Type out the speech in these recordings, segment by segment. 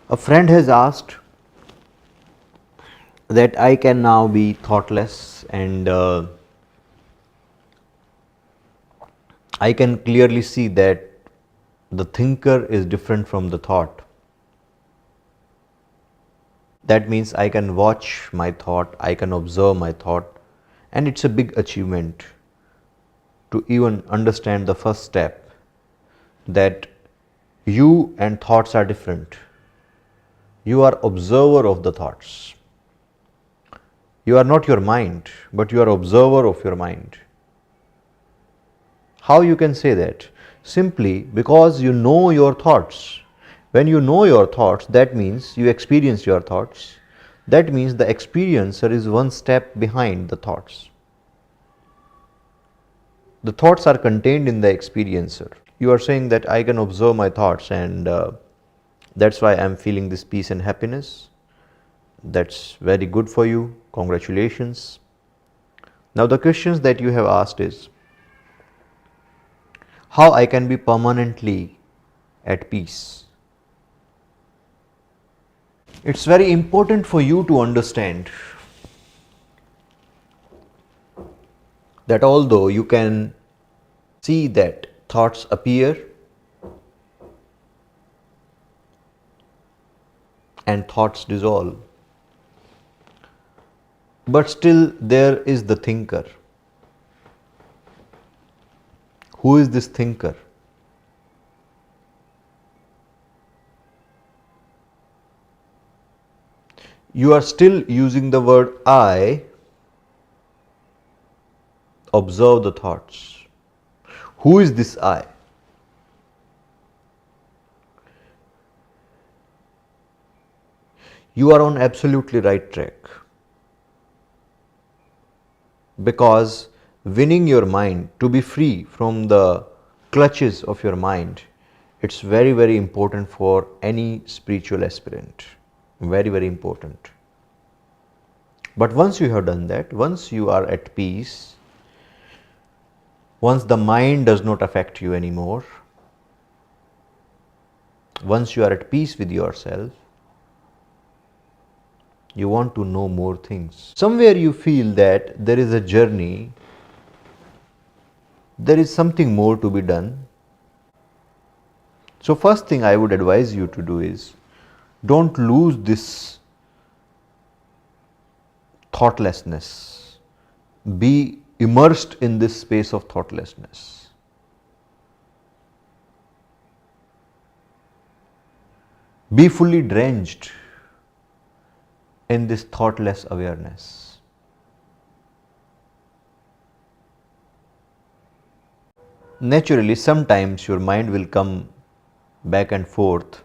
A friend has asked that I can now be thoughtless, and I can clearly see that the thinker is different from the thought. That means I can watch my thought, I can observe my thought, and it's a big achievement to even understand the first step, that you and thoughts are different. You are observer of the thoughts. You are not your mind, but you are observer of your mind. How you can say that? Simply because you know your thoughts. When you know your thoughts, that means you experience your thoughts. That means the experiencer is one step behind the thoughts. The thoughts are contained in the experiencer. You are saying that I can observe my thoughts, and that's why I am feeling this peace and happiness. That's very good for you. Congratulations. Now the questions that you have asked is, how I can be permanently at peace? It's very important for you to understand that although you can see that thoughts appear and thoughts dissolve, but still there is the thinker. Who is this thinker? You are still using the word I. Observe the thoughts. Who is this I? You are on absolutely right track, because winning your mind, to be free from the clutches of your mind, it's very, very important for any spiritual aspirant. Very, very important. But once you have done that, once you are at peace, once the mind does not affect you anymore, once you are at peace with yourself, you want to know more things. Somewhere you feel that there is a journey, there is something more to be done. So first thing I would advise you to do is, don't lose this thoughtlessness. Be immersed in this space of thoughtlessness. Be fully drenched in this thoughtless awareness. Naturally, sometimes your mind will come back and forth.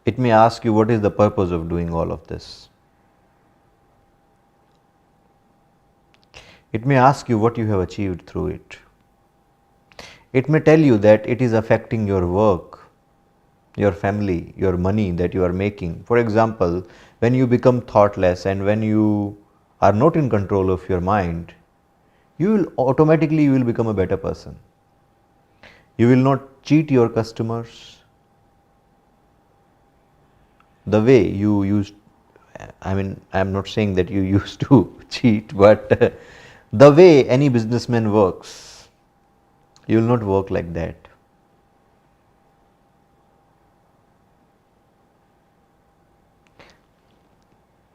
It may ask you, what is the purpose of doing all of this? It may ask you what you have achieved through it. It may tell you that it is affecting your work, your family, your money that you are making. For example, when you become thoughtless and when you are not in control of your mind, you will become a better person. You will not cheat your customers the way you used. I am not saying that you used to cheat, but the way any businessman works, you will not work like that.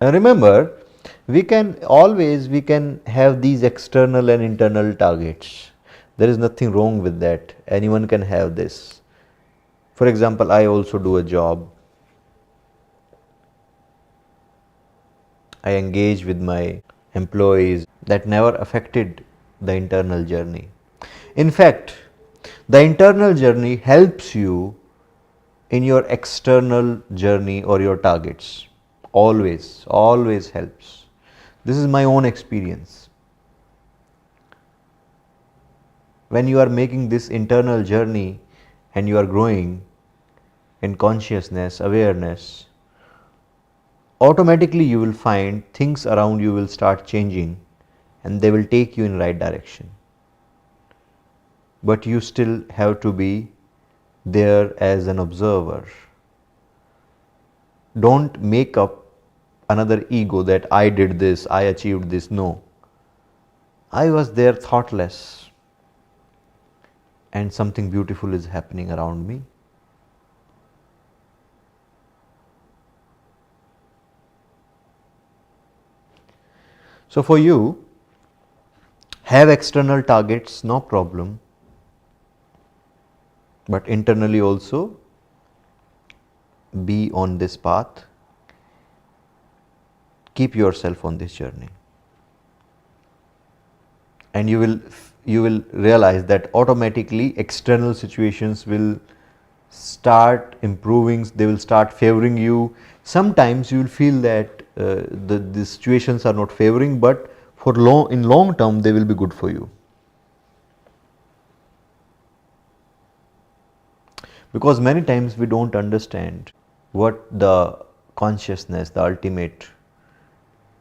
Remember, we can have these external and internal targets. There is nothing wrong with that. Anyone can have this. For example, I also do a job. I engage with my employees. That never affected the internal journey. In fact, the internal journey helps you in your external journey or your targets. Always, always helps. This is my own experience. When you are making this internal journey and you are growing in consciousness, awareness, automatically you will find things around you will start changing and they will take you in right direction. But you still have to be there as an observer. Don't make up another ego that I did this, I achieved this. No. I was there thoughtless and something beautiful is happening around me. So for you, have external targets, no problem, but internally also be on this path. Keep yourself on this journey, and you will realize that automatically external situations will start improving, they will start favoring you. Sometimes you will feel that the situations are not favoring, but for in long term they will be good for you. Because many times we don't understand what the consciousness, the ultimate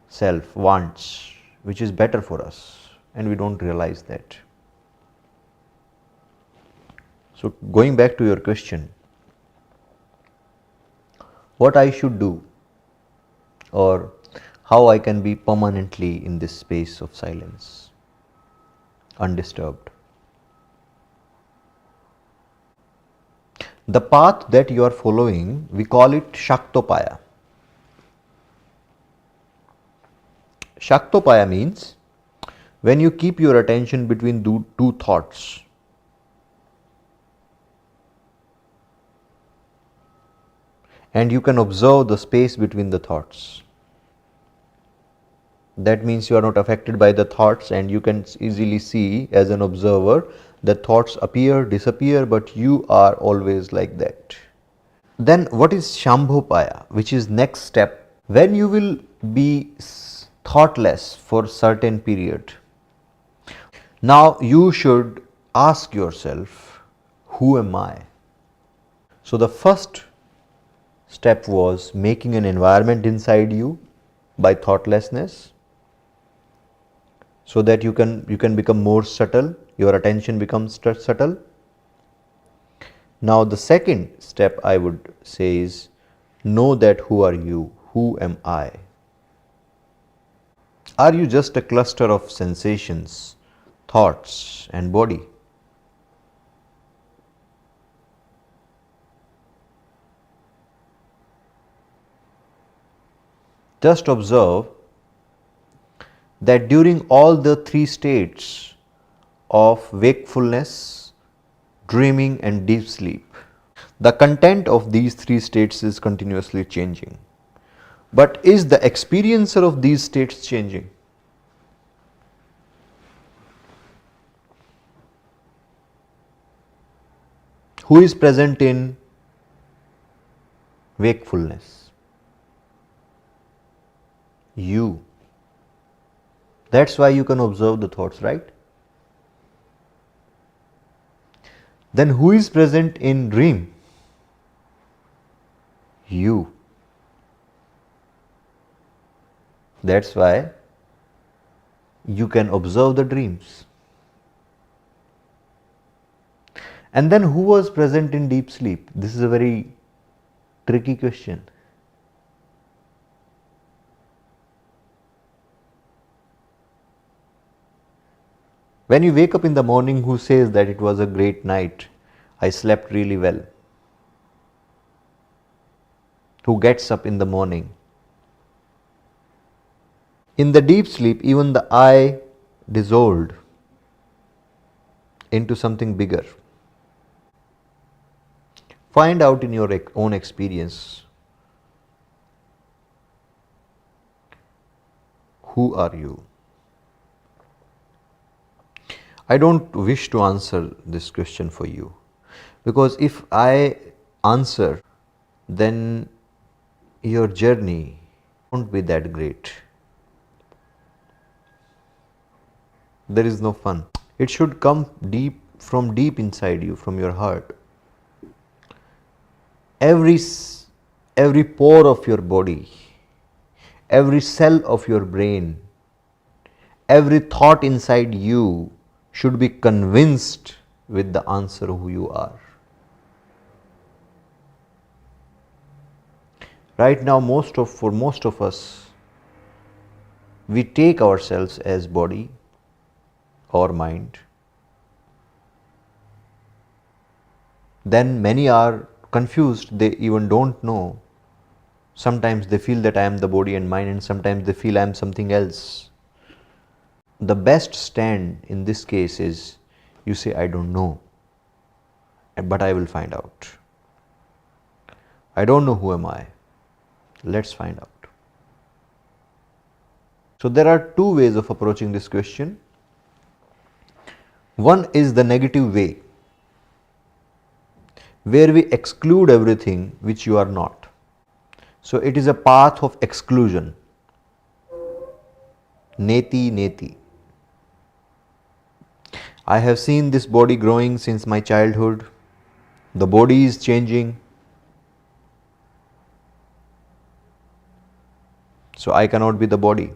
self wants, which is better for us, and we don't realize that. So going back to your question, what I should do or how I can be permanently in this space of silence, undisturbed. The path that you are following, we call it Shaktopaya. Shaktopaya means when you keep your attention between two thoughts. And you can observe the space between the thoughts. That means you are not affected by the thoughts, and you can easily see as an observer that thoughts appear, disappear, but you are always like that. Then what is Shambhopaya, which is next step? When you will be thoughtless for certain period, now you should ask yourself, who am I? So the first step was making an environment inside you by thoughtlessness, so that you can become more subtle, your attention becomes subtle. Now the second step I would say is know that who are you, who am I? Are you just a cluster of sensations, thoughts and body? Just observe that during all the three states of wakefulness, dreaming and deep sleep, the content of these three states is continuously changing. But is the experiencer of these states changing? Who is present in wakefulness? You. That's why you can observe the thoughts, right? Then who is present in dream? You. That's why you can observe the dreams. And then who was present in deep sleep? This is a very tricky question. When you wake up in the morning, who says that it was a great night, I slept really well? Who gets up in the morning? In the deep sleep, even the I dissolved into something bigger. Find out in your own experience, who are you? I don't wish to answer this question for you, because if I answer, then your journey won't be that great. There is no fun. It should come from deep inside you, from your heart. Every pore of your body, every cell of your brain, every thought inside you should be convinced with the answer who you are. Right now, for most of us, we take ourselves as body or mind. Then many are confused, they even don't know. Sometimes they feel that I am the body and mind, and sometimes they feel I am something else. The best stand in this case is you say, I don't know, but I will find out. I don't know who am I. Let's find out. So there are two ways of approaching this question. One is the negative way, where we exclude everything which you are not. So it is a path of exclusion. Neti Neti. I have seen this body growing since my childhood. The body is changing. So I cannot be the body.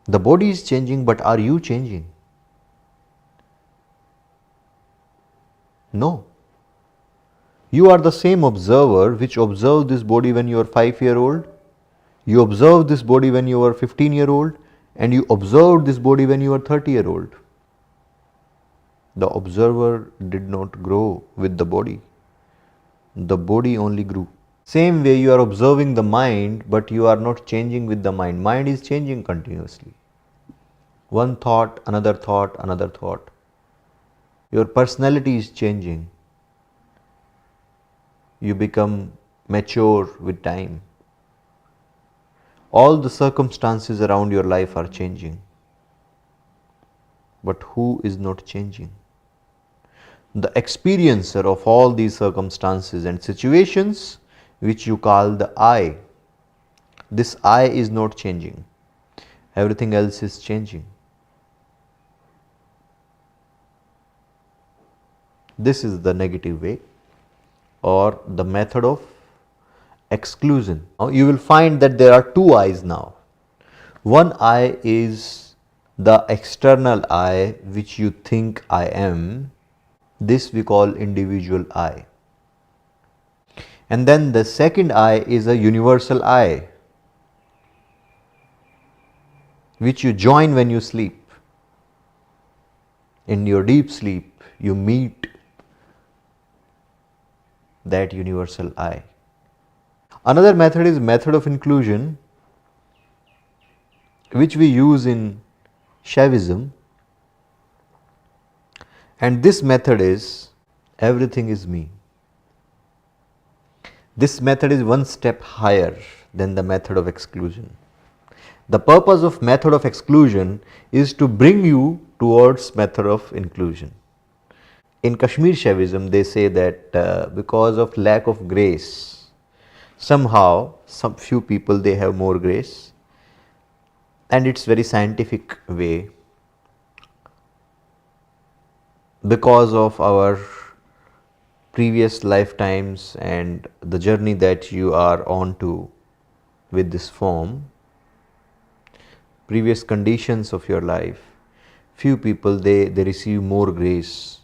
The body is changing, but are you changing? No. You are the same observer which observed this body when you were 5-year-old. You observed this body when you were 15-year-old, and you observed this body when you were 30-year-old. The observer did not grow with the body. The body only grew. Same way you are observing the mind, but you are not changing with the mind. Mind is changing continuously. One thought, another thought, another thought. Your personality is changing. You become mature with time. All the circumstances around your life are changing. But who is not changing? The experiencer of all these circumstances and situations, which you call the I. This I is not changing. Everything else is changing. This is the negative way, or the method of exclusion. Now you will find that there are two I's now. One I is the external I, which you think I am. This we call individual I. And then the second I is a universal I, which you join when you sleep. In your deep sleep, you meet that universal I. Another method is method of inclusion, which we use in Shaivism. And this method is everything is me. This method is one step higher than the method of exclusion. The purpose of method of exclusion is to bring you towards method of inclusion. In Kashmir Shaivism, they say that because of lack of grace, somehow some few people they have more grace, and it's very scientific way. Because of our previous lifetimes and the journey that you are on to with this form, previous conditions of your life, few people they receive more grace.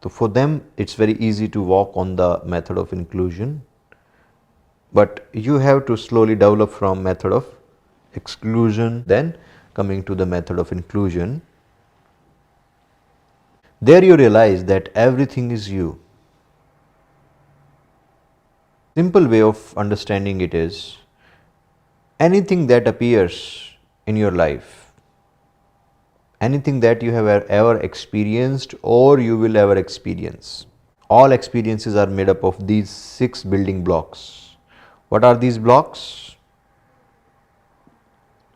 So for them it's very easy to walk on the method of inclusion, but you have to slowly develop from method of exclusion, then coming to the method of inclusion. There you realize that everything is you. Simple way of understanding it is, anything that appears in your life, anything that you have ever experienced or you will ever experience, all experiences are made up of these 6 building blocks. What are these blocks?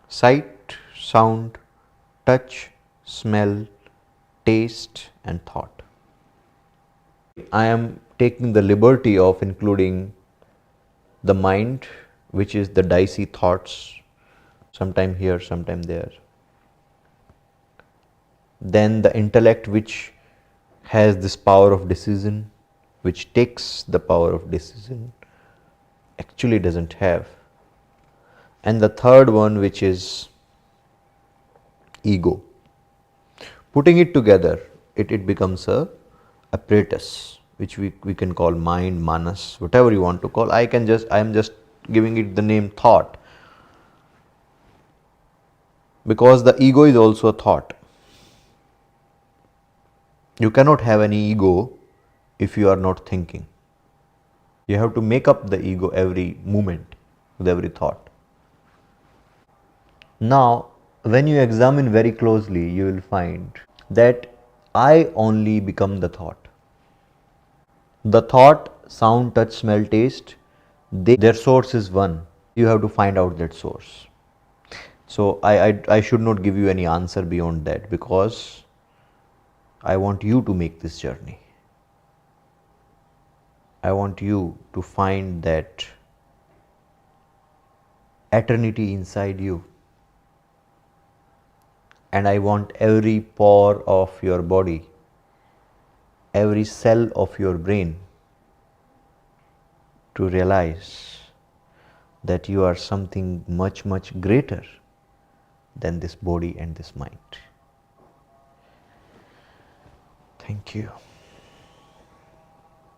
Sight, sound, touch, smell, taste and thought. I am taking the liberty of including the mind, which is the dicey thoughts, sometime here, sometime there. Then the intellect, which has this power of decision, which takes the power of decision, actually doesn't have. And the third one, which is ego. Putting it together, it becomes a apparatus which we can call mind, manas, whatever you want to call. I am just giving it the name thought, because the ego is also a thought. You cannot have any ego if you are not thinking. You have to make up the ego every moment with every thought. Now, when you examine very closely, you will find that I only become the thought. The thought, sound, touch, smell, taste, their source is one. You have to find out that source. So I should not give you any answer beyond that, because I want you to make this journey. I want you to find that eternity inside you. And I want every pore of your body, every cell of your brain to realize that you are something much, much greater than this body and this mind. Thank you.